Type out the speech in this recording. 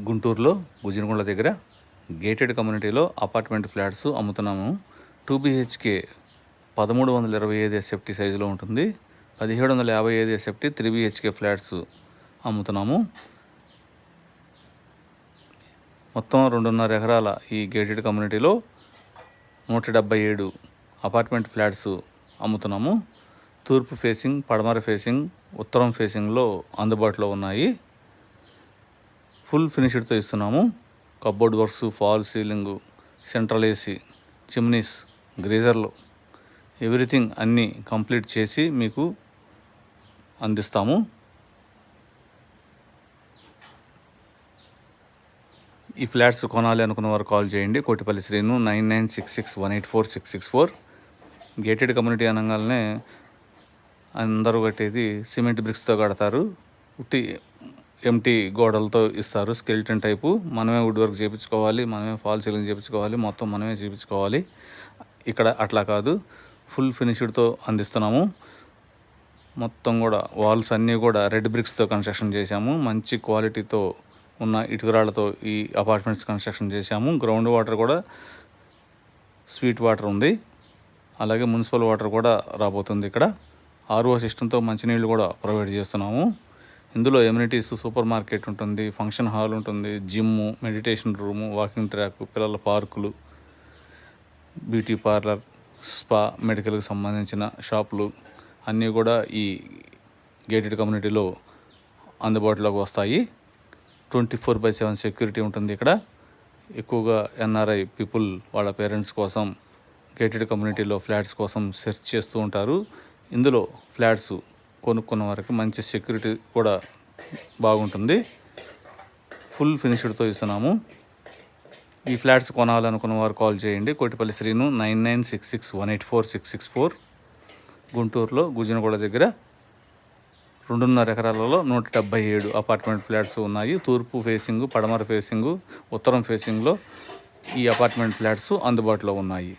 గుంటూరులో గుజినగుండ్ల దగ్గర గేటెడ్ కమ్యూనిటీలో అపార్ట్మెంట్ ఫ్లాట్స్ అమ్ముతున్నాము. 2 BHK 1325 SFT సైజులో ఉంటుంది. 1755 SFT 3 BHK ఫ్లాట్స్ అమ్ముతున్నాము. మొత్తం 2.5 ఎకరాల ఈ గేటెడ్ కమ్యూనిటీలో 177 అపార్ట్మెంట్ ఫ్లాట్స్ అమ్ముతున్నాము. తూర్పు ఫేసింగ్, పడమర ఫేసింగ్, ఉత్తరం ఫేసింగ్లో అందుబాటులో ఉన్నాయి. ఫుల్ ఫినిష్డ్తో ఇస్తున్నాము. Cupboard works, false ceiling, central AC, chimneys, గ్రీజర్లు, ఎవ్రీథింగ్ అన్నీ కంప్లీట్ చేసి మీకు అందిస్తాము. ఈ ఫ్లాట్స్ కొనాలి అనుకున్న వారు కాల్ చేయండి. కోటిపల్లి శ్రీను 9966184664. గేటెడ్ కమ్యూనిటీ అనగానే అందరూ కట్టేది సిమెంట్ బ్రిక్స్తో కడతారు. ఎంటీ గోడలతో ఇస్తారు, స్కెల్టన్ టైపు. మనమే వుడ్ వర్క్ చేయించుకోవాలి, మనమే ఫాల్ సీలింగ్ చేయించుకోవాలి, మొత్తం మనమే చేయించుకోవాలి. ఇక్కడ అట్లా కాదు, ఫుల్ ఫినిష్డ్తో అందిస్తున్నాము. మొత్తం కూడా వాల్స్ అన్నీ కూడా రెడ్ బ్రిక్స్తో కన్స్ట్రక్షన్ చేశాము. మంచి క్వాలిటీతో ఉన్న ఇటుకరాళ్లతో ఈ అపార్ట్మెంట్స్ కన్స్ట్రక్షన్ చేశాము. గ్రౌండ్ వాటర్ కూడా స్వీట్ వాటర్ ఉంది, అలాగే మున్సిపల్ వాటర్ కూడా రాబోతుంది. ఇక్కడ RO సిస్టంతో మంచినీళ్ళు కూడా ప్రొవైడ్ చేస్తున్నాము. ఇందులో ఎమ్యూనిటీస్, సూపర్ మార్కెట్ ఉంటుంది, ఫంక్షన్ హాల్ ఉంటుంది, gym, meditation room, walking track, పిల్లల పార్కులు, బ్యూటీ పార్లర్, స్పా, మెడికల్కి సంబంధించిన షాపులు అన్నీ కూడా ఈ గేటెడ్ కమ్యూనిటీలో అందుబాటులోకి వస్తాయి. 24/7 సెక్యూరిటీ ఉంటుంది. ఇక్కడ ఎక్కువగా NRI పీపుల్ వాళ్ళ పేరెంట్స్ కోసం గేటెడ్ కమ్యూనిటీలో ఫ్లాట్స్ కోసం సెర్చ్ చేస్తూ ఉంటారు. ఇందులో ఫ్లాట్స్ కొనుక్కున్న వారికి మంచి సెక్యూరిటీ కూడా బాగుంటుంది. ఫుల్ ఫినిష్డ్తో ఇస్తున్నాము. ఈ ఫ్లాట్స్ కొనాలనుకున్న వారు కాల్ చేయండి. కోటిపల్లి శ్రీను 9966184664. గుంటూరులో గుజినగూడ దగ్గర 2.5 ఎకరాలలో 177 అపార్ట్మెంట్ ఫ్లాట్స్ ఉన్నాయి. తూర్పు ఫేసింగు, పడమర ఫేసింగు, ఉత్తరం ఫేసింగ్లో ఈ అపార్ట్మెంట్ ఫ్లాట్స్ అందుబాటులో ఉన్నాయి.